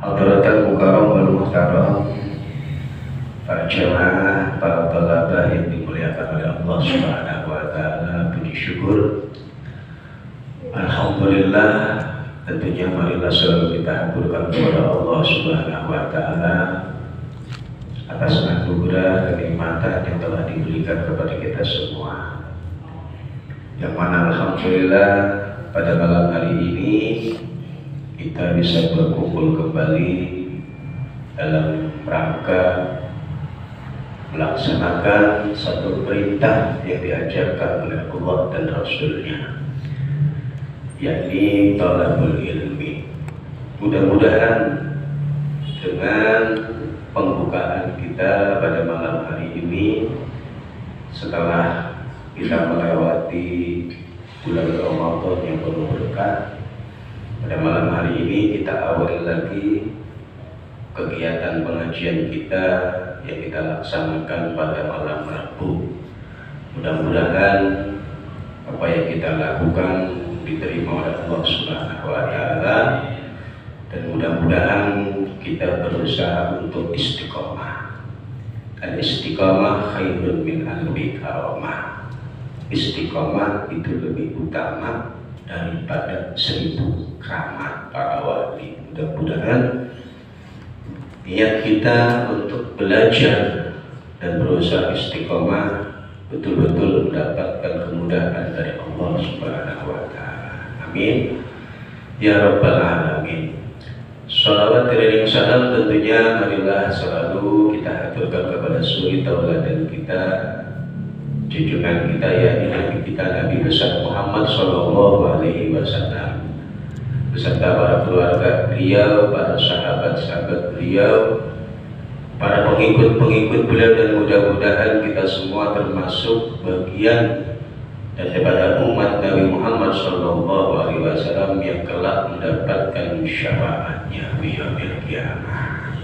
Hadratal Mukarram wal Muhtaram, para jemaah, para thalabah yang dimuliakan oleh Allah Subhanahu wa taala, puji syukur alhamdulillah. Tentunya marilah selalu kita haturkan kepada Allah Subhanahu wa taala atas anugerah kenikmatan yang telah diberikan kepada kita semua. Yang mana alhamdulillah pada malam hari ini kita bisa berkumpul kembali dalam rangka melaksanakan satu perintah yang diajarkan oleh Allah dan Rasul-Nya, yakni thalabul ilmi. Mudah-mudahan dengan pembukaan kita pada malam hari ini, setelah kita melewati bulan Ramadan yang penuh berkah, pada malam hari ini kita awali lagi kegiatan pengajian kita yang kita laksanakan pada malam Rabu. Mudah-mudahan apa yang kita lakukan diterima oleh Allah Subhanahu wa taala, dan mudah-mudahan kita berusaha untuk istiqomah. Al-istiqomah khairun min alfi karamah. Istiqomah itu lebih utama daripada 1000 keramat para wali. Mudah-mudahan niat kita untuk belajar dan berusaha istiqomah betul-betul mendapatkan kemudahan dari Allah Subhanahu wa taala. Amin ya rabbal alamin. Shalawat dan salam tentunya marilah selalu kita haturkan kepada suri tauladan kita, junjungan kita, yakni Nabi kita Nabi besar Muhammad sallallahu alaihi wasallam, beserta para keluarga beliau, para sahabat-sahabat beliau, para pengikut-pengikut beliau, dan mudah-mudahan kita semua termasuk bagian daripada umat Nabi Muhammad sallallahu alaihi wasallam yang kelak mendapatkan syafaatnya di yaumil qiyamah.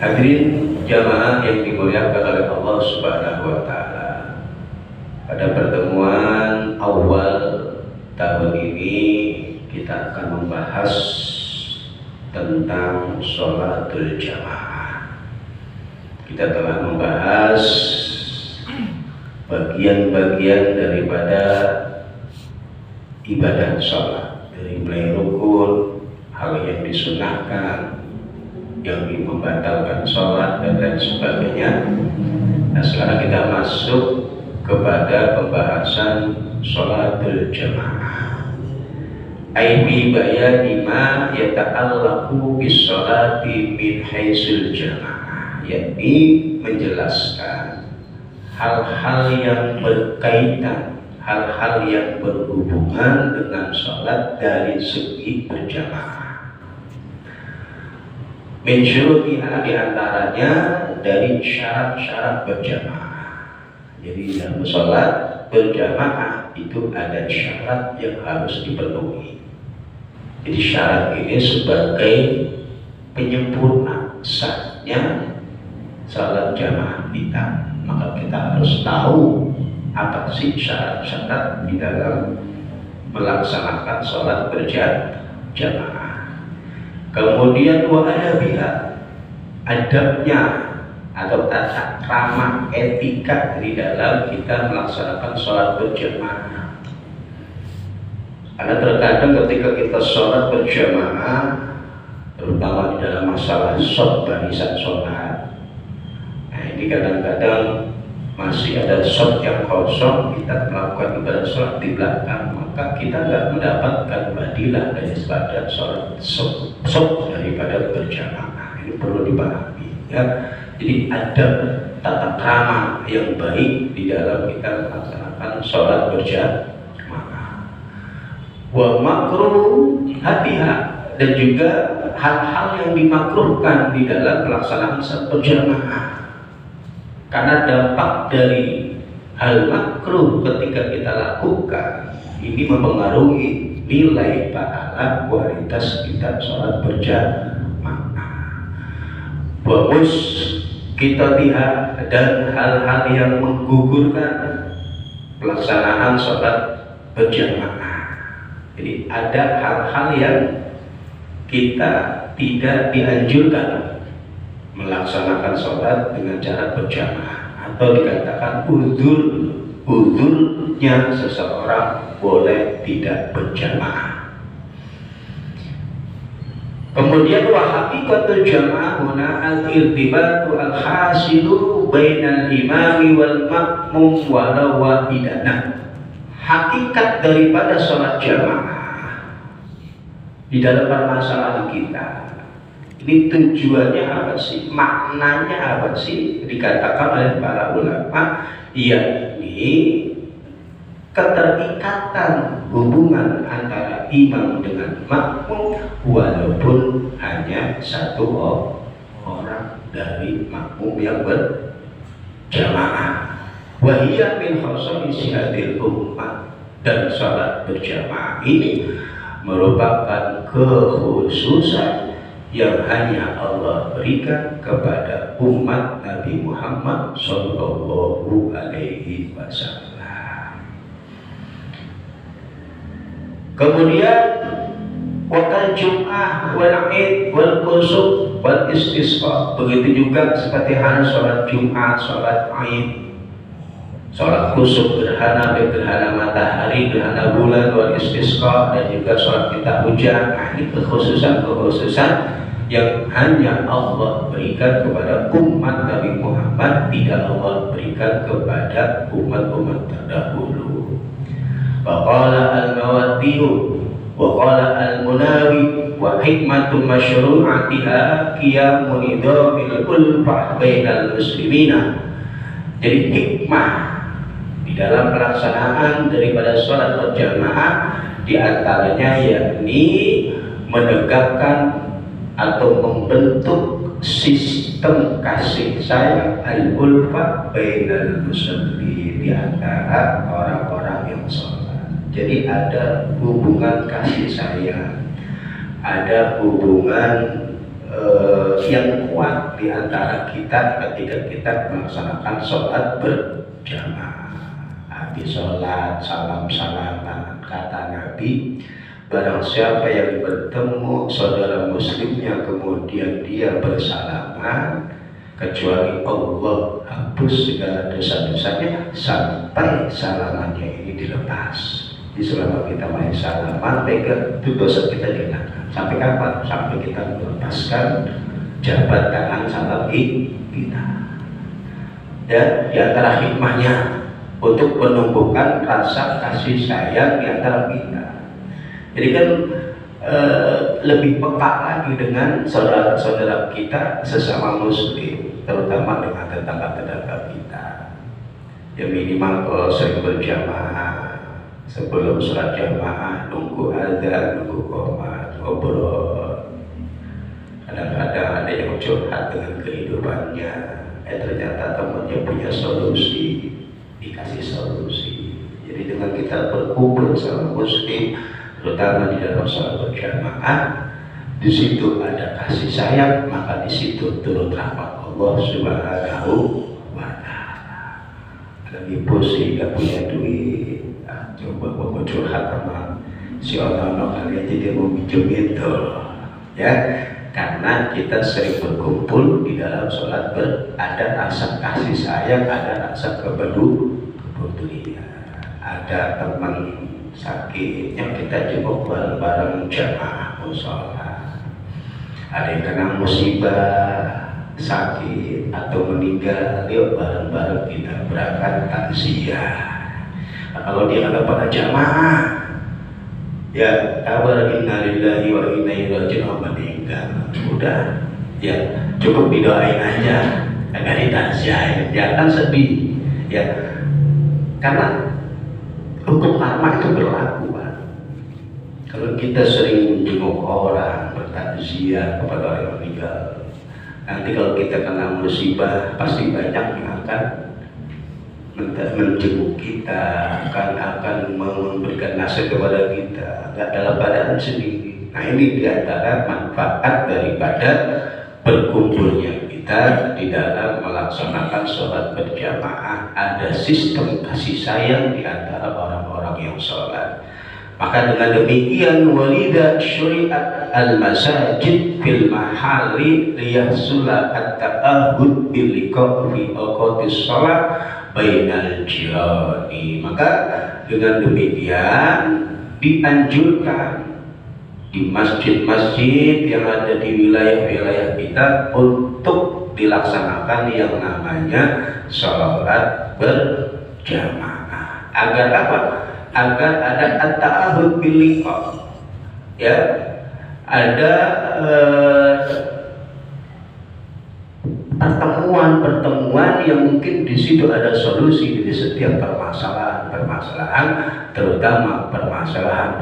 Hadirin jamaah yang dimuliakan oleh Allah Subhanahu wa taala, pada pertemuan awal tahun ini kita akan membahas tentang sholatul jamaah. Kita telah membahas bagian-bagian daripada ibadah sholat, dari mulai rukun, hal yang disunahkan, yang membatalkan sholat, dan lain sebagainya. Nah, sekarang kita masuk kepada pembahasan sholatul jamaah. Aibi bayani ma yata'allaqu bis sholati min haitsul jamaah, yakni menjelaskan hal-hal yang berkaitan, hal-hal yang berhubungan dengan sholat dari segi berjamaah. Min syurutiha, diantaranya dari syarat-syarat berjamaah. Jadi dalam sholat berjamaah itu ada syarat yang harus dipenuhi. Jadi syarat ini sebagai penyempurna sahnya sholat jamaah kita. Maka kita harus tahu apa sih syarat-syarat di dalam melaksanakan sholat berjamaah. Kemudian wa adabiha, adabnya atau tata krama etika di dalam kita melaksanakan sholat berjamaah. Karena terkadang ketika kita sholat berjamaah, terutama di dalam masalah barisan sholat, nah ini kadang-kadang masih ada shot yang kosong, kita melakukan ibadah sholat di belakang, maka kita nggak mendapatkan fadilah daripada sholat shot daripada berjamaah. Ini perlu dipahami ya. Jadi ada tata krama yang baik di dalam kita melaksanakan sholat berjamaah. Wa makruh hatiha, dan juga hal-hal yang dimakruhkan di dalam pelaksanaan sholat berjamaah. Karena dampak dari hal makruh ketika kita lakukan ini mempengaruhi nilai pahala kualitas kita sholat berjamaah. Bagus kita lihat, dan hal-hal yang menggugurkan pelaksanaan sholat berjamaah. Jadi ada hal-hal yang kita tidak dianjurkan melaksanakan sholat dengan cara berjamaah, atau dikatakan uzurnya seseorang boleh tidak berjamaah. Kemudian wa haqiqatul jamaah huna al-irtibatu al-hasilu bainal imami wal makmum walau wahidana. Hakikat daripada sholat jamaah di dalam permasalahan kita ini, tujuannya apa sih, maknanya apa sih, dikatakan oleh para ulama, yakni keterikatan hubungan antara imam dengan makmum walaupun hanya satu orang dari makmum yang berjamaah. Wahiyya min khasa'isi hadhil ummah, dan salat berjamaah ini merupakan kekhususan yang hanya Allah berikan kepada umat Nabi Muhammad Sallallahu Alaihi Wasallam. Kemudian wakal Jum'ah wal Id wal Kusuf wal Istisqa, begitu juga seperti halnya sholat Jum'ah, sholat Id, sholat kusuf, gerhana matahari, gerhana bulan, wal istisqa, dan juga sholat minta hujan. Nah, ini kekhususan yang hanya Allah berikan kepada umat Nabi Muhammad, tidak Allah berikan kepada umat-umat terdahulu. Wa qala al-Mawardiyu wa qala al-Munawi wa hikmatu masyru'atiha qiyamu nidamil ulfah bainal muslimina. Jadi hikmah di dalam pelaksanaan daripada sholat berjamaah diantaranya yakni menegakkan atau membentuk sistem kasih sayang al-ulfah bainal muslimin, di antara orang-orang yang sholat. Jadi ada hubungan kasih sayang, ada hubungan yang kuat di antara kita ketika kita melaksanakan sholat berjamaah. Habis sholat salam-salaman, kata Nabi, barang siapa yang bertemu saudara muslimnya kemudian dia bersalaman, kecuali Allah hapus segala dosa-dosanya sampai salamannya ini dilepas. Jadi selama kita main salaman, pegang itu dosa kita dihilangkan. Sampai kapan? Sampai kita melepaskan jabat tangan salam kita. Dan di antara hikmahnya untuk menumbuhkan rasa kasih sayang di antara kita. Jadi kan lebih peka lagi dengan saudara-saudara kita sesama muslim, terutama dengan tetangga-tetangga kita. Ya minimal kalau sering berjamaah, sebelum sholat jamaah nunggu azan, nunggu qomat, ngobrol. Kadang-kadang ada yang curhat dengan kehidupannya, ternyata temannya punya solusi, dikasih solusi. Jadi dengan kita berkumpul sama muslim, terutama di dalam sholat berjamaah, di situ ada kasih sayang, maka di situ turun rahmat Allah Subhanahu wa Ta'ala. Lagi pusing, gak punya duit, coba mau curhat sama si ono kali aja dia mau minjem itu, ya, karena kita sering berkumpul di dalam sholat ada rasa kasih sayang, ada rasa kepedulian. Ada teman sakit yang kita jemput bareng-bareng jamaah musola, ada yang kena musibah, sakit atau meninggal, yuk bareng-bareng kita berangkat takziah. Kalau dia ada pada jamaah, ya kabar innalillahi wa inna ilaihi raji'un, meninggal, udah, ya cukup didoain aja, agak ditakziahin, jangan sedih, ya, karena hukum karma itu berlaku, Pak. Kalau kita sering menjenguk orang, bertakziah kepada orang yang meninggal, nanti kalau kita kena musibah, pasti banyak yang akan menjenguk kita, akan memberikan nasihat kepada kita, nggak dalam badan sendiri. Nah, ini diantara manfaat daripada berkumpulnya kita di dalam melaksanakan sholat berjamaah. Ada sistem kasih sayang di antara orang-orang yang sholat. Maka dengan demikian walida syuri'at al-masajid fil mahali liyahsula at-ta'ahud bil liqa' fi awqatis shalah bainal jirani. Maka dengan demikian dianjurkan di masjid-masjid yang ada di wilayah-wilayah kita untuk dilaksanakan yang namanya sholat berjamaah. Agar apa? Agar ada at-ta'ahud bil liqa', ya, ada pertemuan yang mungkin di situ ada solusi di setiap permasalahan, terutama permasalahan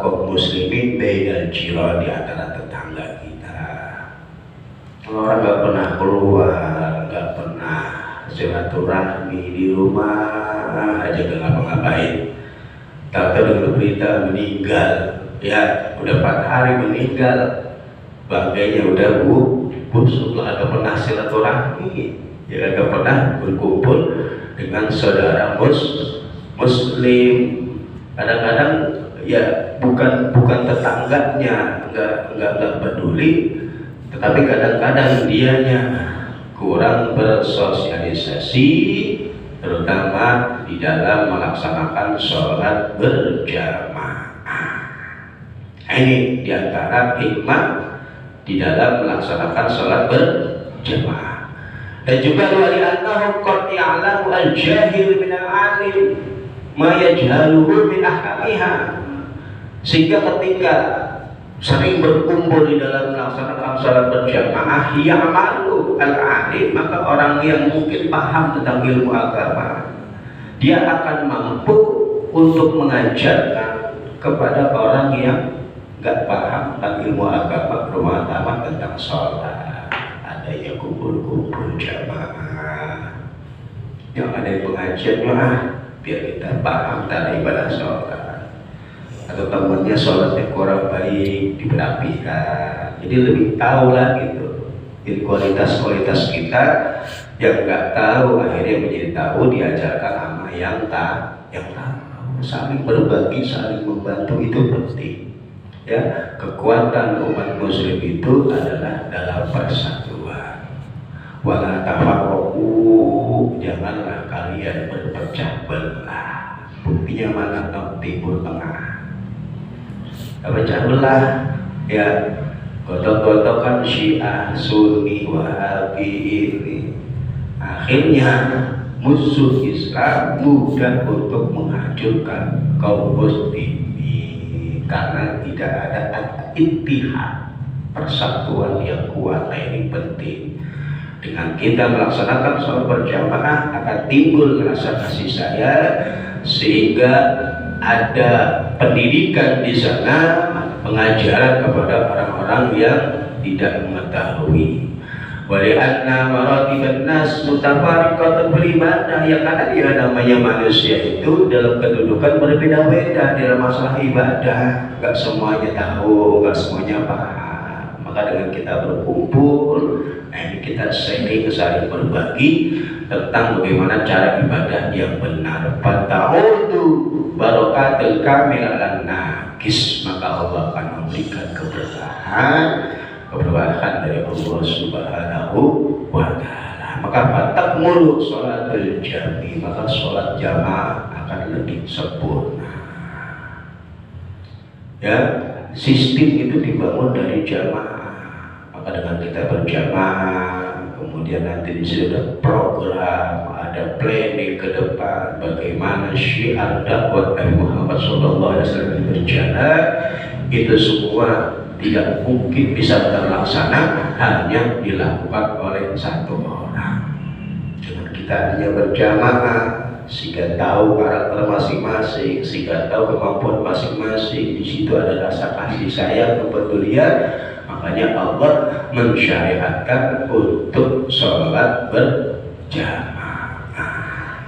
kaum muslimin bainal jiran, di antara tetangga kita. Orang nggak pernah keluar, nggak pernah silaturahmi di rumah aja, nggak ngapa-ngapain. Tahu dengar berita meninggal, ya udah 4 hari meninggal, bangkainya udah busuk, nggak pernah silaturahmi, ya nggak pernah berkumpul dengan saudara muslim. Kadang-kadang ya bukan tetangganya nggak peduli, tetapi kadang-kadang dianya kurang bersosialisasi, terutama di dalam melaksanakan sholat berjamaah. Ini diantara hikmah di dalam melaksanakan sholat berjamaah. Dan juga wali annahu qad ya'lamu al-jahil min al-'alim ma yajhaluhu min ahkamiha. Sehingga ketika sering berkumpul di dalam melaksanakan sholat berjamaah, ya'malu al-'alim, maka orang yang mungkin paham tentang ilmu agama, dia akan mampu untuk mengajarkan kepada orang yang gak paham tentang ilmu agama, terutama tentang sholat. Ada yang kumpul-kumpul jamaah, yang ada yang pengajiannya, biar kita paham tentang ibadah sholat. Atau temannya sholatnya kurang baik, diberapikan, jadi lebih tahu lah gitu. Jadi kualitas kita yang nggak tahu akhirnya menjadi tahu, diajarkan sama yang tahu. Saling berbagi, saling membantu itu penting. Ya, kekuatan umat muslim itu adalah dalam persatuan. Wala tafarraqu, janganlah kalian berpecah belah. Buktinya mana? Timur Tengah pecah belah, ya, gotok-gotokan Syiah, Sunni, Wahabi ini. Akhirnya musuh Islam mudah untuk menghancurkan kaum muslimin karena tidak ada ittihad, persatuan yang kuat. Ini penting. Dengan kita melaksanakan sholat berjamaah akan timbul rasa kasih sayang, sehingga ada pendidikan di sana, pengajaran kepada orang-orang yang tidak mengetahui. Wali'anna maratiban nas mutafariqatun bil ibadah, yang karena dia namanya manusia itu dalam kedudukan berbeda-beda dalam masalah ibadah. Gak semuanya tahu, gak semuanya paham. Maka dengan kita berkumpul, ini kita saling berbagi tentang bagaimana cara ibadah yang benar. Fata'udu barakatul kamil ala nakis, maka Allah akan memberikan keberkahan dari Allah Subhanahu wa ta'ala. Maka fatakmulu sholatul jami, maka sholat jamaah akan lebih sempurna. Ya, sistem itu dibangun dari jamaah. Maka dengan kita berjamaah, kemudian nanti di sini ada program, ada planning ke depan bagaimana syiar dakwah Nabi Muhammad SAW berjalan, itu semua tidak mungkin bisa terlaksana hanya dilakukan oleh satu orang. Dengan kita hanya berjamaah, sehingga tahu karakter masing-masing, sehingga tahu kemampuan masing-masing, di situ ada rasa kasih sayang, kepedulian. Makanya Allah mensyariatkan untuk sholat berjamaah.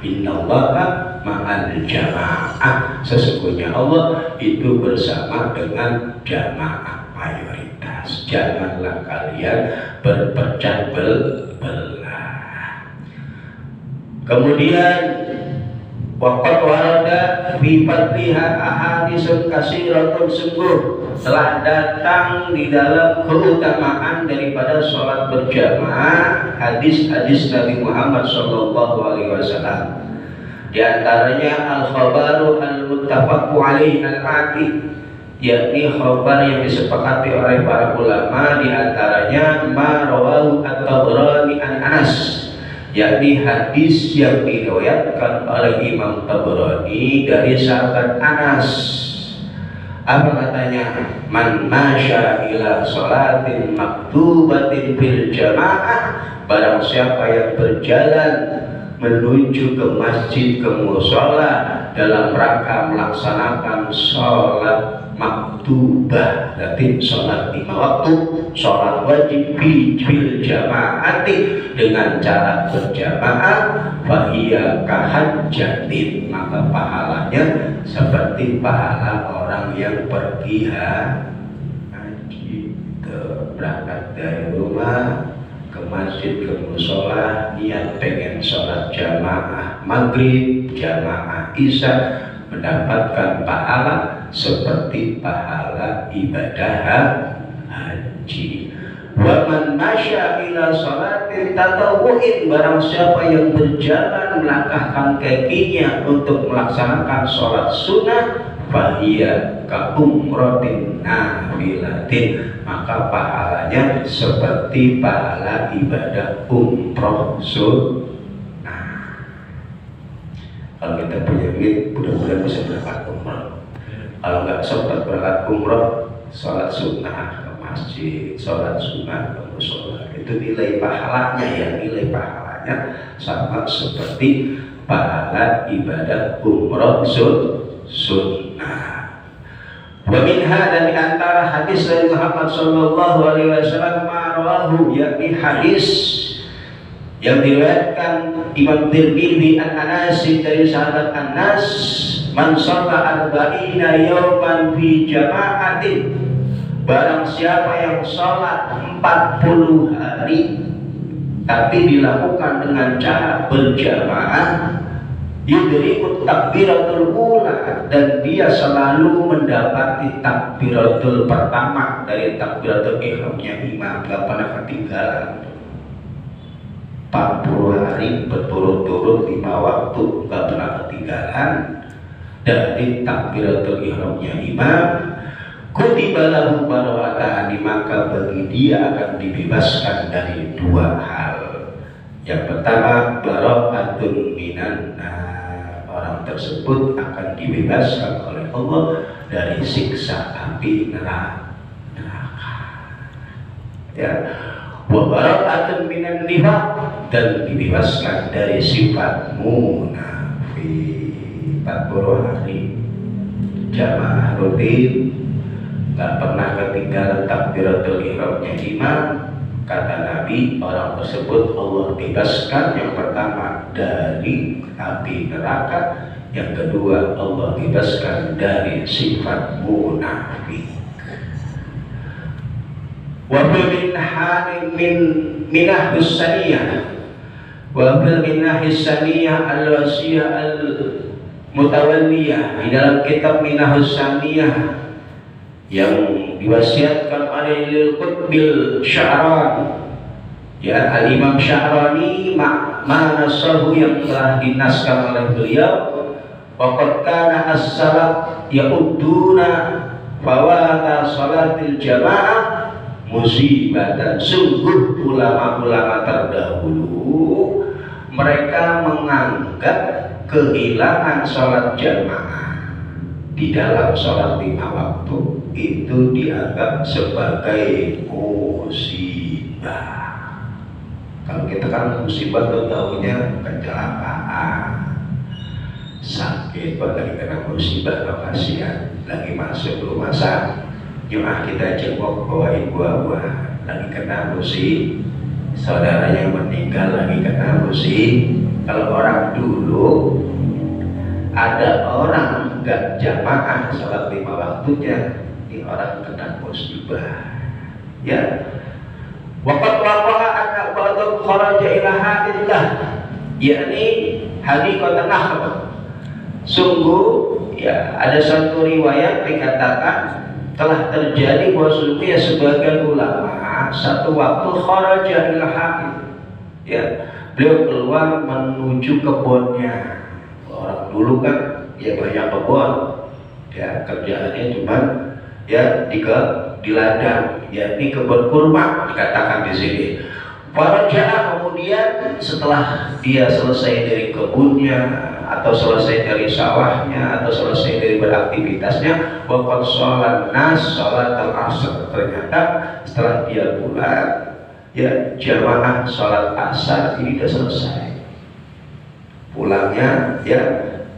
Innallaha ma'al jamaah, sesungguhnya Allah itu bersama dengan jamaah mayoritas. Janganlah kalian berpecah belah. Kemudian waqad warada fi fadliha ahaditsun katsiratun, sungguh telah datang di dalam keutamaan daripada sholat berjamaah hadis-hadis Nabi Muhammad sallallahu alaihi wasallam. Di antaranya al-khabaru al-muttafaqu alaihi al-ati, yakni khabar yang disepakati oleh para ulama, di antaranya ma rawahu at-Tabrani an Anas, yakni hadis yang diriwayatkan oleh Imam Tabrani dari sahabat Anas. Apa katanya? Man masya ila sholatin maktubatin bil jamaah, barang siapa yang berjalan menuju ke masjid, ke mushola dalam rangka melaksanakan sholat maktubah, berarti sholat 5 waktu, sholat wajib bil jamaati, dengan cara berjamaah, fahiya kahajjatin, maka pahalanya seperti pahala orang yang pergi haji. Berangkat dari rumah ke masjid, ke mushola, niat pengen sholat jamaah maghrib, jamaah isya, mendapatkan pahala seperti pahala ibadah haji. Wa man masya ila sholatin tatawu'in, barang siapa yang berjalan melangkahkan kakinya untuk melaksanakan sholat sunnah, fahiya ka umratin nafilatin, maka pahalanya seperti pahala ibadah umroh sunnah. Kalau kita punya duit, mudah-mudahan bisa berangkat umroh. Kalau nggak sempat berangkat umroh, sholat sunnah ke masjid, sholat sunnah ke mushola, itu nilai pahalanya ya, nilai pahalanya sama seperti pahala ibadah umroh sunnah. Wa minha, dan di antara hadis dari Muhammad sallallahu alaihi wasallam marawahu, yakni hadis yang diriwayatkan Imam Tirmidzi an Anas dari sahabat Anas, man shalla arba'ina yawman fi jama'atin, barang siapa yang sholat 40 hari tapi dilakukan dengan cara berjamaah, yudrikut takbiratul ula, dan dia selalu mendapati takbiratul pertama dari takbiratul ihramnya imam, gak pernah ketinggalan. 40 hari berturut-turut 5 waktu gak pernah ketinggalan dari takbiratul ihramnya imam. Kutiba lahu barakatan, maka bagi dia akan dibebaskan dari 2 hal. Yang pertama, barakatun minan nar, orang tersebut akan dibebaskan oleh Allah dari siksa api neraka. Ya, wa barakatun minan nifaq, dan dibebaskan dari sifat munafik. 40 hari jamaah rutin, gak pernah ketinggalan takbiratul ihramnya imam. Kata Nabi, orang tersebut Allah bebaskan, yang pertama dari api neraka, yang kedua Allah bebaskan dari sifat munafik. Wa bil minah husaniyah, wa bil minah husaniyah al-wasiyah al-mutawalliyah, di dalam kitab minah husaniyah yang diwasiatkan oleh Al-Qutbil Sya'rani, ya, Al-Imam Sya'rani, ma'nasahu, yang telah dinaskan oleh beliau, waqad kana as-salaf ya'udduna fawata salatil jamaah musibatan, sungguh ulama-ulama terdahulu mereka menganggap kehilangan sholat jamaah di dalam sholat 5 waktu itu dianggap sebagai musibah. Kalau kita kan musibah tuh tahunya kecelakaan, sakit, lagi kena musibah, kasihan, lagi masuk rumah sakit, jemaah kita jenguk bawain buah-buah, lagi kena musibah, saudaranya meninggal, lagi kena musibah. Kalau orang dulu ada orang nggak jamaah sholat 5 waktunya, ini orang kena musibah. Ya, waqad waqa'a anna ba'dhum kharaja ila hadillah, yakni hadiqatan nahl, sungguh ya ada satu riwayat dikatakan telah terjadi bahwasanya sebagian ulama satu waktu kharaja ila hamid, ya beliau keluar menuju kebunnya. Orang dulu kan ya banyak kebun, ya kerjaannya cuma ya di ladang, ya ini kebun kurma dikatakan di sini. Faraja, kemudian setelah dia selesai dari kebunnya atau selesai dari sawahnya atau selesai dari beraktivitasnya, waqad sholat nas sholat al-asr, ternyata setelah dia pulang ya jamaah sholat asar ini sudah selesai. Pulangnya ya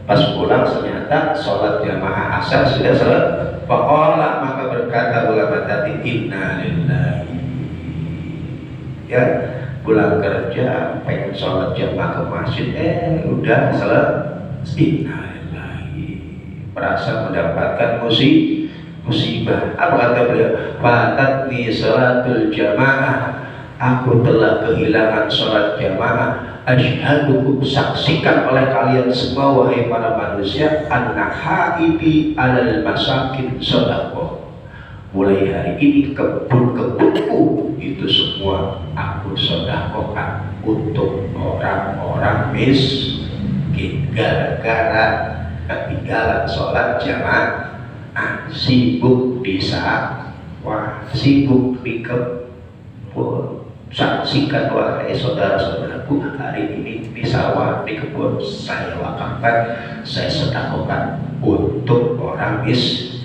pas pulang ternyata sholat jamaah asar sudah selesai. Faqala, maka berkata ulama tadi, inna lillahi, ya pulang kerja pengen sholat jamaah ke masjid, udah selesai. Inna lillahi, merasa mendapatkan musibah. Apa kata beliau? Fatatni sholatul jamaah, aku telah kehilangan sholat jamaah. Asyhadukum, saksikan oleh kalian semua wahai para manusia, anna haidi alal masakin shadaqah. Mulai hari ini kebun-kebunku itu semua aku sedekahkan untuk orang-orang miskin, gara-gara ketinggalan sholat jamaah, sibuk di sawah, sibuk di kebun. Saksikan wahai saudara-saudaraku, hari ini di sawah, di kebun saya wakafkan, saya sedekahkan untuk orang miskin.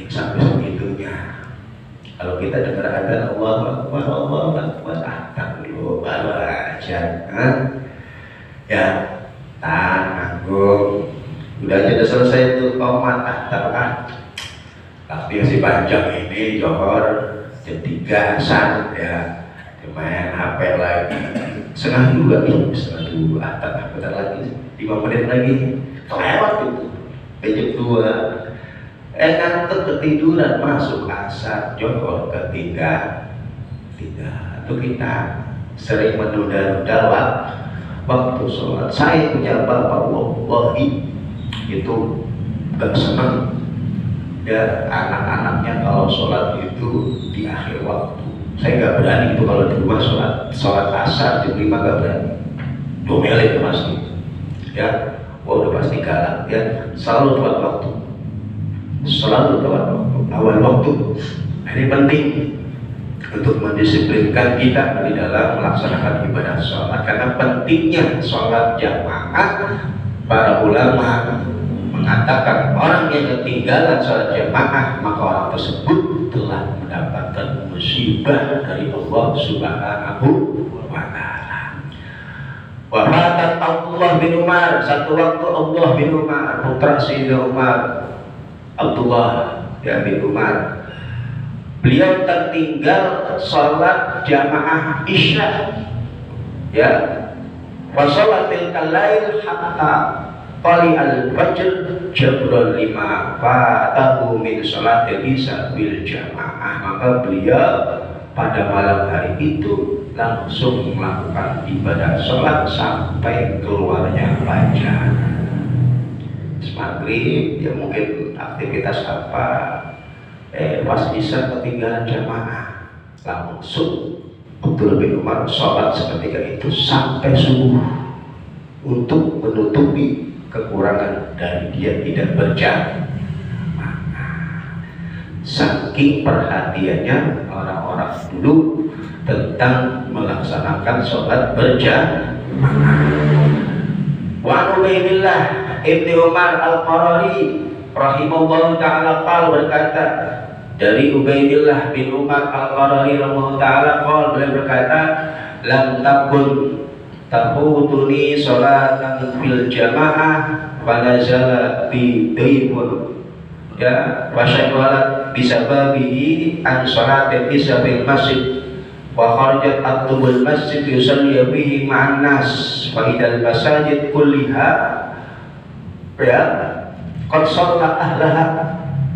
Sampai segitunya. Kalau kita dengar adzan Allahu Akbar, Allahu Akbar, dulu baru aja, ya tanggung. Udah aja udah selesai itu qomat kan. Tapi masih panjang ini Johor jam 3 asar, ya main HP lagi setengah 2, bentar lagi 5 menit lagi kelewat itu jam 2. Ngantuk ketiduran, masuk asar, Johor ketiga. Itu kita sering menunda-nunda waktu sholat. Saya punya bapak, wallahi itu gak senang ya anak-anaknya kalau sholat itu di akhir waktu. Saya gak berani itu kalau di rumah sholat asar jam 5 gak berani. Domelin pasti, ya, udah pasti galak, ya, selalu tepat waktu. Selalu awal waktu. Ini penting untuk mendisiplinkan kita di dalam melaksanakan ibadah sholat, karena pentingnya sholat jamaah. Para ulama mengatakan orang yang ketinggalan sholat jamaah maka orang tersebut telah mendapatkan musibah dari Allah Subhanahu wa ta'ala. Wafatat Abdullah bin Umar, satu waktu Abdullah bin Umar, putra Sayyidina Umar, Abdullah ya bin Umar, beliau tertinggal sholat jamaah isya, ya, wa sholatil kalail hatta tali al-fajr jabrul lima fatahu min sholatil isya bil jamaah. Maka beliau pada malam hari itu langsung melakukan ibadah sholat sampai keluarnya fajar. Maghrib ya mungkin aktivitas apa, pas isya ketinggalan jamaah, langsung Abdullah bin Umar sholat seketika itu sampai subuh untuk menutupi kekurangan dari dia tidak berjamaah. Saking perhatiannya orang-orang dulu tentang melaksanakan sholat berjamaah. Wa Ubaidillah Ibni Umar Al-Qarari rahimahullah ta'ala qal, berkata dari Ubaidillah bin Umar Al-Qarari rahimahullah ta'ala qal, beliau berkata, lam takun tafutuni sholatan fil jamaah fanazala bi daibun, ya, wasyaiwalat bisababihi an sholatil isya fil masjid wa kharajat atubul masjid yusalli bihi ma'an nas fa idal masajid kulliha, ya, qad shalla ahlaha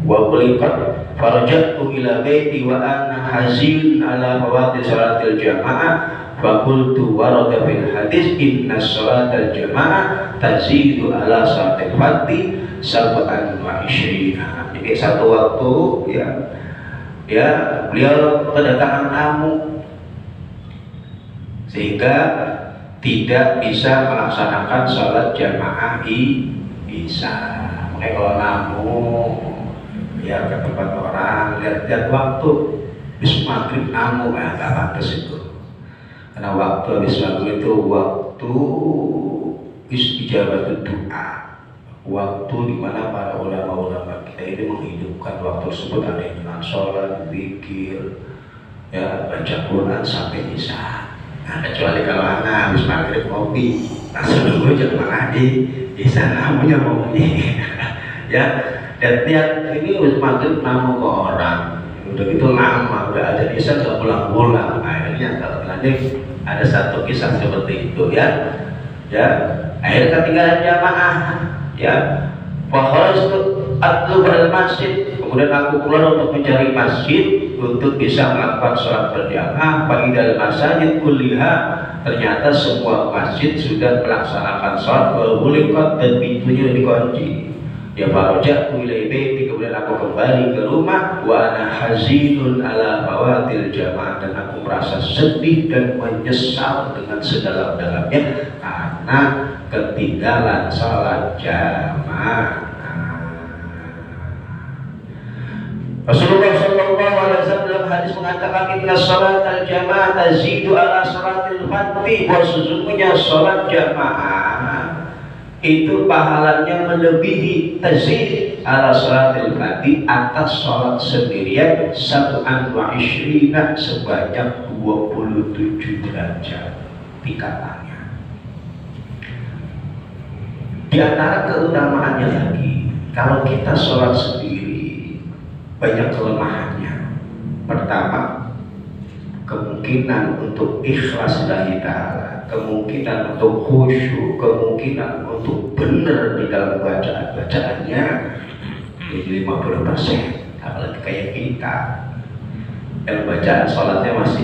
wa quliqat farajatu ila baiti wa ana hazin ala fawati salatil jamaah Wa qultu warada fil hadis inna sholatal jamaah tazidu ala salatil fardhi sab'an wa isyrina. Jadi satu waktu ya beliau kedatangan tamu sehingga tidak bisa melaksanakan sholat jamaah isya. Makanya kalau namu ya ke tempat orang lihat waktu habis maghrib namu nggak pantas itu, karena waktu habis maghrib itu waktu istijabat doa, waktu dimana para ulama-ulama kita ini menghidupkan waktu tersebut. Ada yang dengan sholat, zikir, ya baca Quran sampai isya. Nah, kecuali kalau anak habis maghrib kopi langsung dulu jangan lagi isya namunya kopi ya. Dan tiap ini habis maghrib namu ke orang, udah gitu lama, udah ada isya nggak pulang-pulang. Akhirnya kalau nanti ada satu kisah seperti itu ya akhirnya ketinggalan jamaah ya. Pokoknya itu atlu bermasjid, kemudian aku keluar untuk mencari masjid untuk bisa melakukan sholat berjamaah. Pagi dalam masjid kuliah, ternyata semua masjid sudah melaksanakan sholat berbulikat dan pintunya dikunci. Ya farajatu ilai baiti, kemudian aku kembali ke rumah. Wa ana hazinun ala fawatil jamaah, dan aku merasa sedih dan menyesal dengan sedalam-dalamnya karena ketinggalan sholat jamaah. Rasulullah Shallallahu Alaihi Wasallam dalam hadis mengatakan inna sholat al jamaah tazidu ala sholatil fardhi, bahwa sesungguhnya sholat jamaah itu pahalanya melebihi tazid ala sholatil fardhi, atas sholat sendirian sab'an wa isyrina, sebanyak 27 derajat tingkatannya. Di antara keutamaannya lagi, kalau kita sholat sendiri banyak kelemahannya. Pertama, kemungkinan untuk ikhlas lillahi ta'ala, kemungkinan untuk khusyuk, kemungkinan untuk benar di dalam bacaannya jadi 50%. Apalagi kayak kita yang bacaan sholatnya masih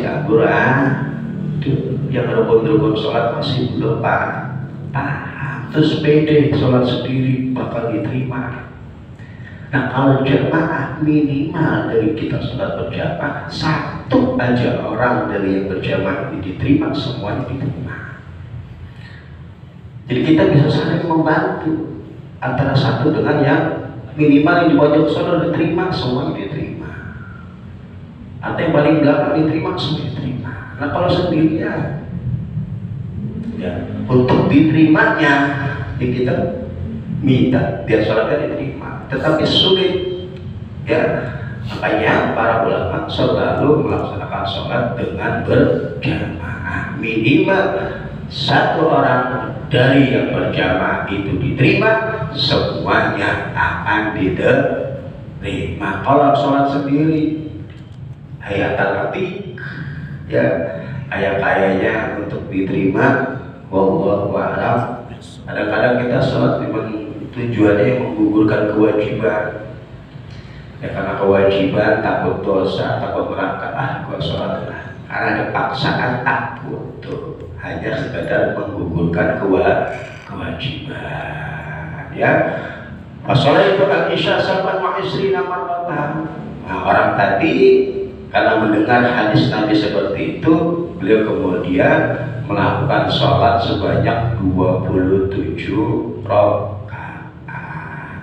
yang rukun-rukun sholat masih belum paham, terus pede sholat sendiri bakal diterima. Nah, kalau jamaah minimal dari kita sholat berjamaah, satu aja orang dari yang berjamaah ini diterima, semuanya diterima. Jadi kita bisa saling membantu antara satu dengan yang minimal yang di pojok sholat diterima, semuanya diterima. Atau yang paling belakang diterima, semuanya diterima. Nah, kalau sendirian, ya untuk diterimanya ya kita minta biar sholatnya diterima, tetapi sulit ya. Makanya para ulama selalu melaksanakan sholat dengan berjamaah, minimal satu orang dari yang berjamaah itu diterima, semuanya akan diterima. Kalau sholat sendiri hayatan atik ya, kayaknya untuk diterima wallahu a'lam. Kadang-kadang kita sholat memang tujuannya menggugurkan kewajiban ya, karena kewajiban takut dosa, takut neraka, gua sholat lah karena ada paksaan, takut tuh, hanya sekedar menggugurkan kewajiban ya. Masalah itu al-isya sab'an wa isrina marratan. Nah, orang tadi karena mendengar hadis Nabi seperti itu, beliau kemudian melakukan sholat sebanyak 27 rakaat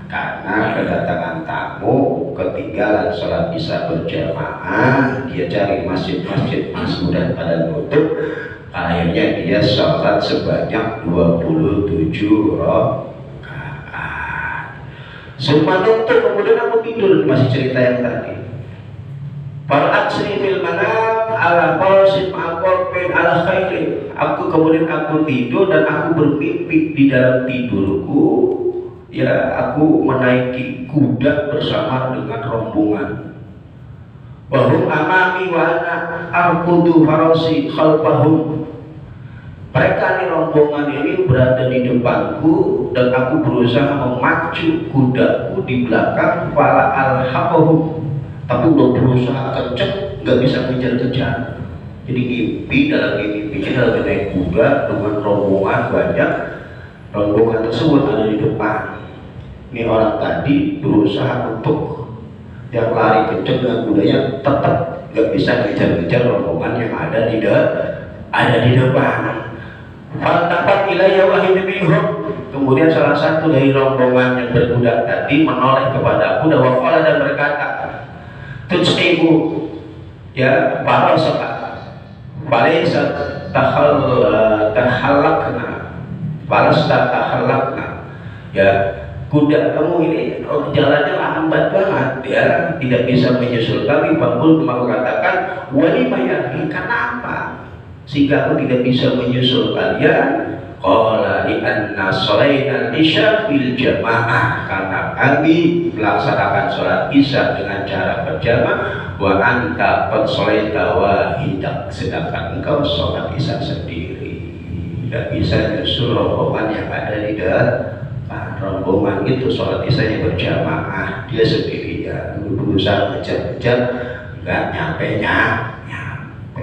karena kedatangan tamu, ketinggalan sholat isya berjamaah, dia cari masjid-masjid masuk dan pada nutup, akhirnya dia sholat sebanyak 27 rakaat. Semua nutup, kemudian aku tidur, masih cerita yang tadi. Faratsri fil manam ala qasim aqabin ala khairin. Aku kemudian tidur dan aku bermimpi di dalam tidurku ya, aku menaiki kuda bersama dengan rombongan. Wahum amami wa ana arqudu farasi khalfahum. Mereka ini rombongan ini berada di depanku dan aku berusaha memacu kudaku di belakang. Fala alhaqahum, tapi udah berusaha kenceng, nggak bisa kejar-kejar. Jadi dalam mimpinya dalam naik kuda dengan rombongan banyak. Rombongan tersebut ada di depan. Ini orang tadi berusaha untuk yang lari kenceng dengan kudanya tetap nggak bisa ngejar-ngejar rombongan yang ada di depan. Faltafat ilayya wahid minhum. Kemudian salah satu dari rombongan yang berkuda tadi menoleh kepada aku dan waqala dan berkata, "Tutsibu ya para sahabat. Balaysa tahallakna. Balasta tahallakna." Ya, kuda kamu ini jalannya lambat banget ya, tidak bisa menyusul kami. Fakul aku katakan, walima yahi, kenapa sehingga aku tidak bisa menyusul kalian? Qala li anna shalaina isya bil jamaah, karena kami melaksanakan sholat isya dengan cara berjamaah. Wa anta qad shalaita wahidak, sedangkan engkau sholat isya sendiri, tidak bisa menyusul rombongan yang ada di depan. Rombongan itu sholat isyanya berjamaah, dia sendirian berusaha ngejar-ngejar, nggak nyampe.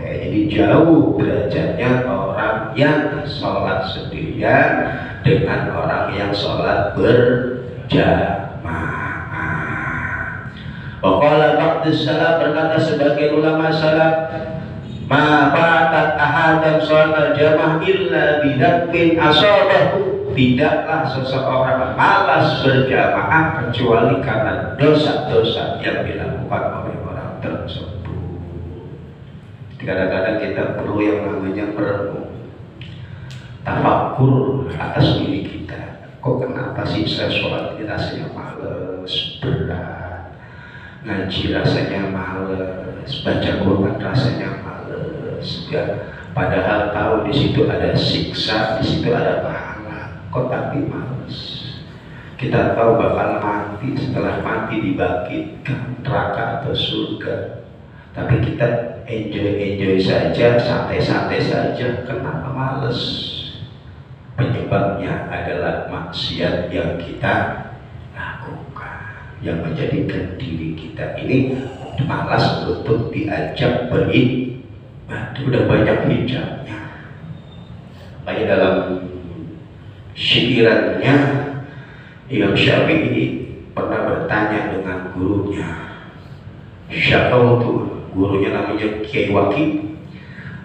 Jadi jauh derajatnya orang yang sholat sendirian dengan orang yang sholat berjamaah. Waqala ba'du salaf, berkata sebagai ulama salaf, ma fatat ahadan sholat jamaah illa bidambin asabahu, tidaklah seseorang malas berjamaah kecuali karena dosa-dosa yang dilakukan oleh orang tersebut. Kadang-kadang kita perlu yang namanya merenung, tafakur atas diri kita. Kok kenapa sih saya sholat ini rasanya males, berat, ngaji rasanya males, baca Quran rasanya males, ya. Padahal tahu di situ ada siksa, di situ ada pahala, kok tapi males. Kita tahu bakal mati, setelah mati dibangkitkan neraka atau surga, tapi kita enjoy saja, santai-santai saja. Kenapa males? Penyebabnya adalah maksiat yang kita lakukan, yang menjadikan diri kita ini malas untuk diajak beribadah. Udah banyak hijabnya. Makanya dalam syikirannya Imam Syafi'i pernah bertanya dengan gurunya. Syakautu, gurunya namanya Kiai Waki.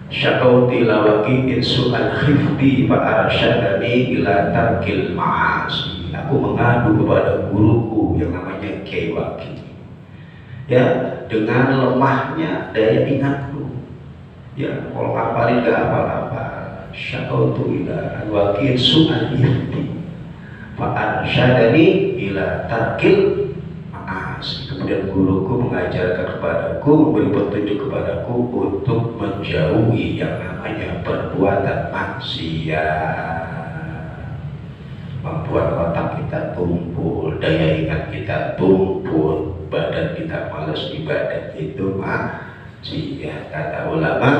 Syakauti lawaki insu al-khifdi fa'arsyadani ila tarkil ma'asi. Aku mengadu kepada guruku yang namanya Kiai Waki, ya, dengan lemahnya daya ingatku. Ya, kalau ngapalin gak hafal-hafal. Syakautu ila al-waki insu al-khifdi fa'arsyadani ila tarkil. Kemudian guruku mengajarkan kepadaku, memberi petunjuk kepadaku untuk menjauhi yang namanya perbuatan maksiat. Membuat otak kita tumpul, daya ingat kita tumpul, badan kita malas ibadah, itu maksiat. Kata ulama,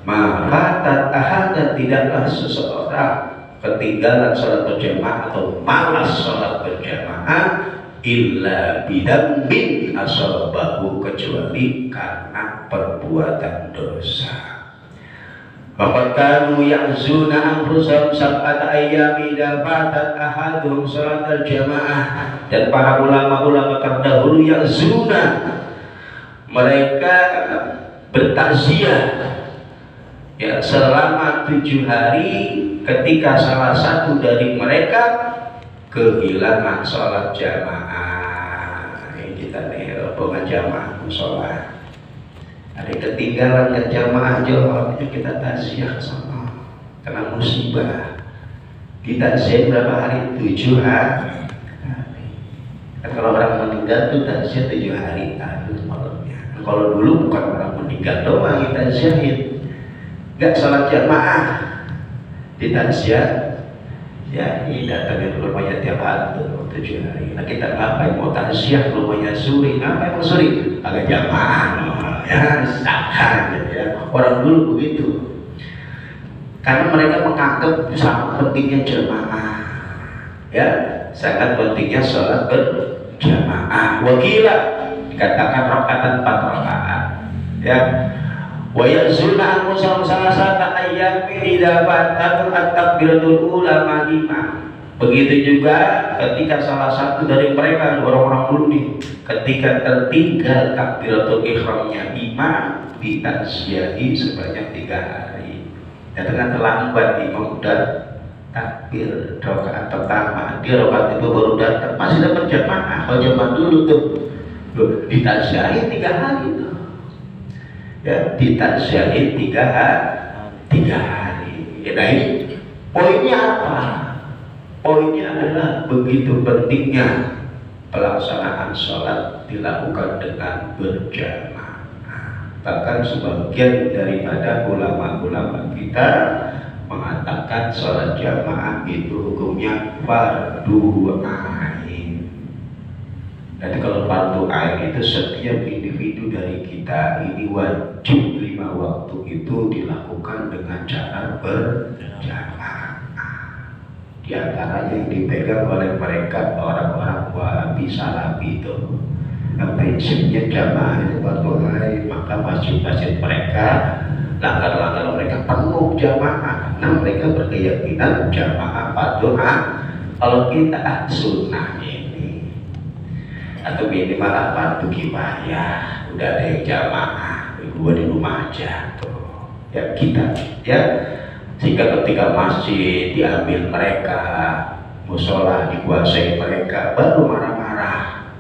mafatat ahadan, tidaklah seseorang ketinggalan sholat berjamaah atau malas sholat berjamaah illa bidambin asabahu, kecuali karena perbuatan dosa. Faqad kanu ya'zuna anfusahum sab'ata ayyami idza fatat ahaduhum shalatal jamaah. Dan para ulama-ulama terdahulu ya'zuna, mereka bertakziah ya selama 7 hari ketika salah satu dari mereka kehilangan sholat jamaah. Ini kita nih rombongan jamaah sholat, ada ketinggalan ke jamaah jawabnya, kita takziah sama kena musibah. Kita takziah berapa hari? 7 hari. Kan kalau orang meninggal tuh takziah 7 hari malamnya. Kalau dulu bukan orang meninggal doang kita takziahin, nggak sholat jamaah di takziah. Ya, ini datangnya rumahnya tiap hari tuh 7 hari. Nah, kita ngapain mau takziah rumahnya suri? Ngapain mau suri? Agak jamaah, ya, sakan, ya. Orang dulu begitu, karena mereka menganggap sangat pentingnya jamaah, ya, sangat pentingnya sholat berjamaah. Wakila dikatakan rakaat 4 rakaat, ya. Wa yazuna musam salasata ayyamin idza fatatul at-takbiratul ula ma'ima. Begitu juga ketika salah satu dari mereka orang-orang munafik ketika tertinggal takbiratul ihramnya imam ditasyahi sebanyak 3 hari. Dan dengan terlambat imam udah takbir rakaat pertama, dia rakaat itu baru datang, masih dapat jamaah. Kalau zaman dulu tuh ditasyahi 3 hari tuh. Ya, ditasyahi 3 hari. Ya, nah ini poinnya apa? Poinnya adalah begitu pentingnya pelaksanaan sholat dilakukan dengan berjamaah. Bahkan sebagian daripada ulama-ulama kita mengatakan sholat jamaah itu hukumnya fardu ain. Jadi kalau fardu ain itu setiap individu dari kita ini wajib 5 waktu itu dilakukan dengan cara berjamaah. Di antaranya yang dipegang oleh mereka orang-orang Wahabi Salafi itu, yang prinsipnya jamaah itu fardu ain, maka masjid-masjid mereka, langgar-langgar mereka penuh jamaah karena mereka berkeyakinan jamaah fardu ain. Kalau kita sunnah ini atau minimal fardu kifayah, udah ada yang jamaah, gua di rumah aja tuh ya kita ya. Sehingga ketika masjid diambil mereka, musola dikuasai mereka, baru marah-marah,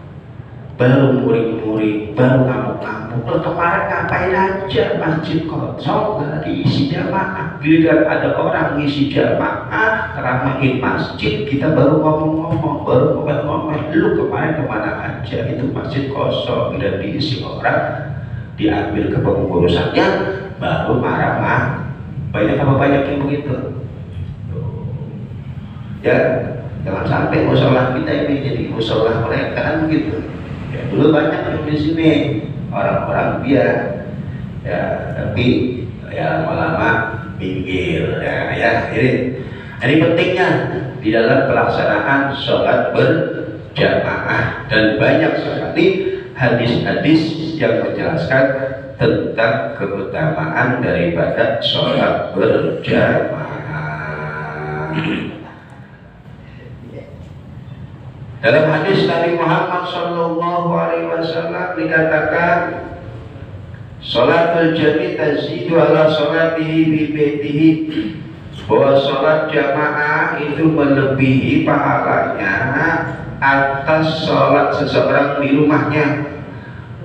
baru muring-muring, baru ngamuk-ngamuk. Kalau kemarin ngapain aja masjid kosong, nggak diisi jamaah. Bila ada orang ngisi jamaah, ramein masjid, kita baru ngomong-ngomong, baru ngomong-ngomong. Lu kemarin kemana aja? Itu masjid kosong, bila diisi orang, diambil ke pengurusannya, baru marah-marah. Banyak apa banyak yang begitu ya. Jangan sampai musola kita ini jadi musola mereka kan begitu ya. Dulu banyak yang di sini orang-orang biar ya, tapi ya lama-lama pinggir ya. Jadi pentingnya di dalam pelaksanaan sholat berjamaah, dan banyak sekali hadis-hadis yang menjelaskan tentang keutamaan daripada sholat berjamaah. Dalam hadis Nabi Muhammad Sallallahu Alaihi Wasallam dikatakan, sholatul jami tazidu ala sholatihi bi baitihi, bahwa sholat jamaah itu melebihi pahalanya atas sholat seseorang di rumahnya.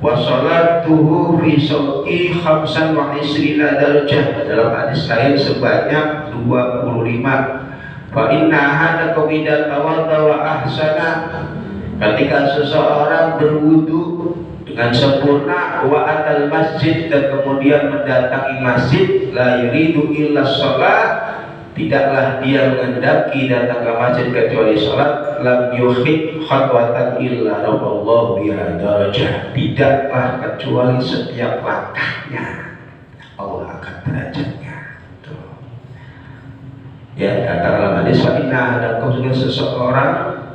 Wa sholatuhu fi sawti khamsan wa isrina darajah, dalam hadis lain sebanyak 25. Fa inna ahadakum idza tawadda wa ahsana, ketika seseorang berwudu dengan sempurna, wa atal masjid, dan kemudian mendatangi masjid, la yuridu illa shalah, tidaklah dia menghendaki datang ke masjid kecuali sholat, lam yukhid khatwatan illa raballahu biha darajah, tidaklah kecuali setiap langkahnya Allah akan derajatnya. Tuh. Ya, kata dalam hadis, inna adakum, seseorang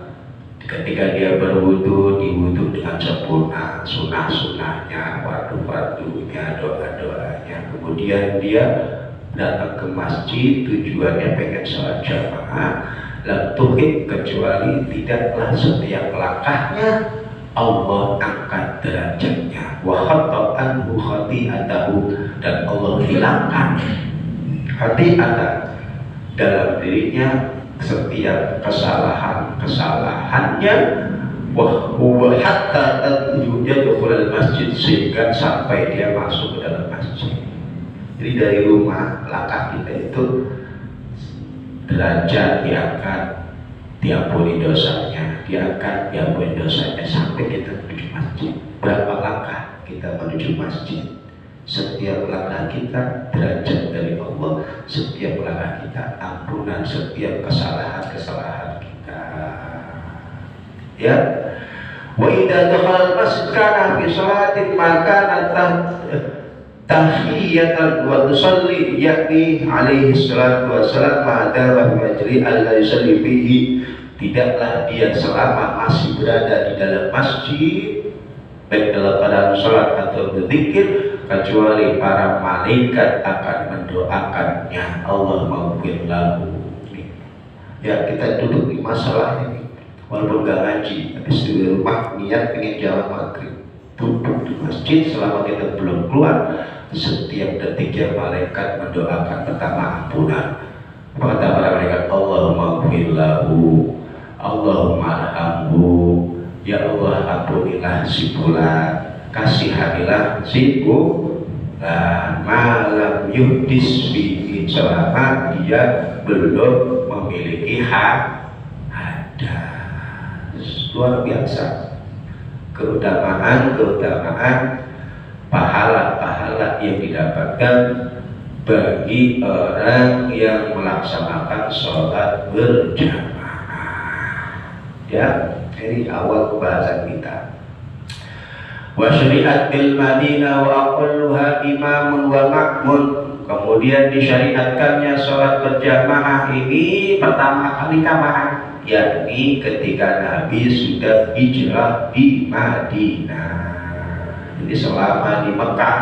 ketika dia berwudu, diwudu dengan sempurna, sunnah-sunnahnya, fardu-fardunya, doa-doanya, kemudian dia datang ke masjid tujuannya pengen sholat jamaah, lam tuhid, kecuali tidaklah setiap langkahnya Allah angkat derajatnya, wa khatta anhu khati'atahu, dan Allah hilangkan khati'atan dalam dirinya setiap kesalahannya, wa huwa hatta yadkhulul masjid, sehingga sampai dia masuk ke dalam masjid. Jadi dari rumah langkah kita itu derajat diangkat, diampuni dosanya, diampuni dosanya sampai kita menuju masjid. Berapa langkah kita menuju masjid? Setiap langkah kita derajat dari Allah, setiap langkah kita ampunan setiap kesalahan-kesalahan kita. Ya. Wa idza dakhala al-masjid kana fi salatin maka tahiyatan wa tusalli, yakni alaihi salatu wassalam ma'adara majri alla yusalli fihi, tidaklah dia selama masih berada di dalam masjid, baik dalam keadaan salat atau berzikir, kecuali para malaikat akan mendoakannya. Allah maghfir lahu. Ya, kita duduk di masalah ini walaupun gak ngaji, habis di rumah niat pengen jalan maghrib, duduk di masjid selama kita belum keluar, setiap detiknya malaikat mendoakan pertama ampunan. Kata para malaikat, Allahumma ighfir lahu, Allahumma arhamhu, ya Allah ampunilah si fulan, kasihanilah si fulan, malam yuhdis bihi, selama dia belum memiliki hadas. Luar biasa keutamaan pahala-pahala yang didapatkan bagi orang yang melaksanakan sholat berjamaah. Ya, ini awal pembahasan kita. Wa syariat bil Madinah wa aqalluha imamun wa ma'mun. Kemudian disyariatkannya sholat berjamaah ini pertama kali kapan? Yakni ketika Nabi sudah hijrah di Madinah. Jadi selama di Mekah,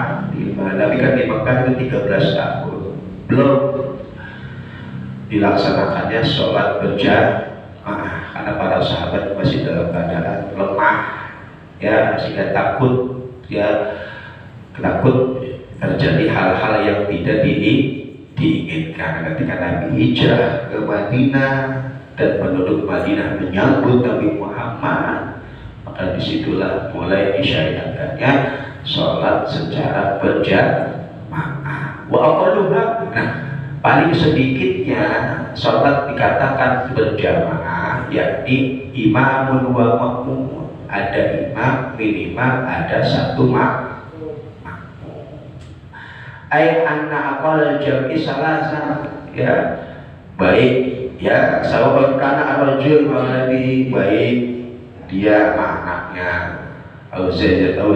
Nabi kan di Mekah itu 13 tahun, belum dilaksanakannya sholat berjamaah karena para sahabat masih dalam keadaan lemah, ya, sehingga takut terjadi hal-hal yang tidak diinginkan. Ketika Nabi hijrah ke Madinah dan penduduk Madinah menyambut Nabi Muhammad, maka disitulah mulai disyariatkannya sholat secara berjamaah. Wa aqalluha, nah paling sedikitnya sholat dikatakan berjamaah yakni imamun wa ma'mum. Ada imam, minimal ada satu makmum. Ai anna aqal jam'i salasa, ya, baik ya, sahabat karena ar-rajul Nabi, baik dia anaknya atau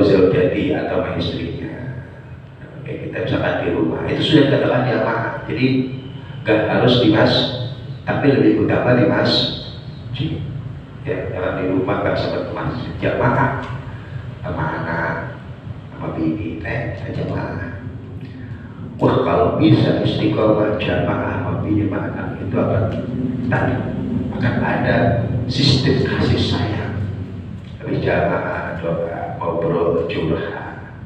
zaujati atau istrinya. Kayak kita misalkan di rumah itu sudah dikatakan jamaah, jadi gak harus di tapi lebih utama di masjid. Ya, kalau di rumah gak sempat ke masjid, jamaah sama anak sama bini jamaah. Wah, kalau bisa istiqomah jamaah sama bini sama anak itu akan ada sistem kasih sayang. Tapi jamaah doa ngobrol curhat,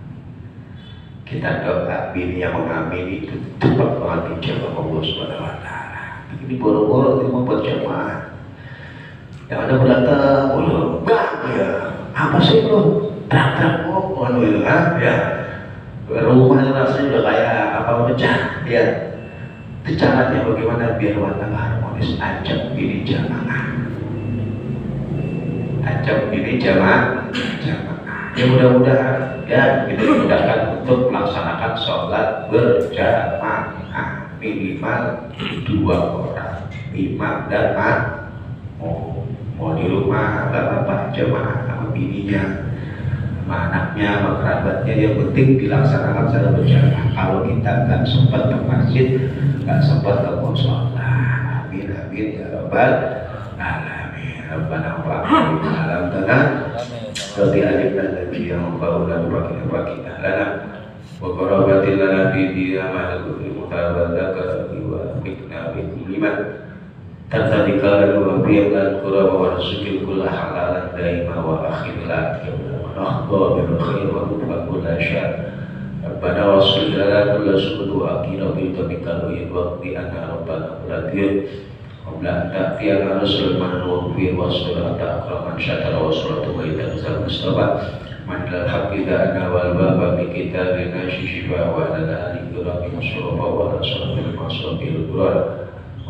kita doa bini yang mengamini itu cepat banget dijawab Allah Subhanahu Wa Taala. Ini boro-boro itu membuat jamaah yang ada berantem, enggak ya, apa sih lo terang-terang ngomong ya, rumah rasanya udah kayak apa pecah ya. Itu caranya bagaimana biar rumah tangga harmonis. Ajak ini jamaah, ya mudah-mudahan ya kita dimudahkan untuk melaksanakan sholat berjamaah minimal 2 orang, imam dan makmum. Mau di rumah gak apa-apa, jamaah sama bininya, sama anaknya, sama kerabatnya, yang penting dilaksanakan secara berjamaah. Kalau kita gak sempat ke masjid, gak sempat ke mushola, amin amin ya rabbal alamin. Rabbana wa'alamin alam tanah Rati alimna nabi yang baulan wakil lana wa qarabatil lana fi diyamah al-mutabadaka wa fikna bikum liman Tadhadika wa bi'lan qura wa rasul kulla halalan daima wa akhirlah akhbar bil khair wa kulla syar. Rabbana wasil lana kulla sukutu akira bi tabika wa bi anna rabbana qulatir qabla ta'tiyana rasul man wa bi wasulata akraman syatara wasulatu wa idzal mustafa man lal haqqi da'ana wal baba bi kitabina shifa wa lana alihi mustafa wa rasulil masabil qur'an.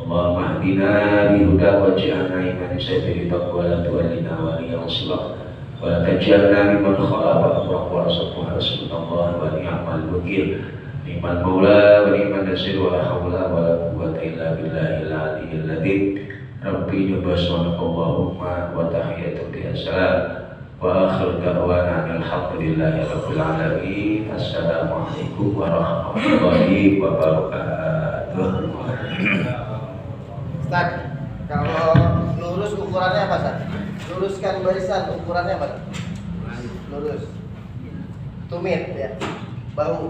Allahumma hdina bihuda waj'alna iman sabili taqwa la tuwallina wa liyaslah wa la taj'alna mimman khalafa amrak wa asabwa rasulullah wa ni'mal wakil ni'mal maula wa ni'mal nasir wa la hawla wa la quwwata illa billahil aliyyil adzim. Rabbi subhanakallahumma wa tahiyyatu bi'assalam wa akhir da'wana alhamdulillahi rabbil alamin. Assalamualaikum warahmatullahi wabarakatuh. Ustaz, kalau lurus ukurannya apa, Ustaz? Luruskan barisan ukurannya apa? Lurus. Tumit ya. Bahu.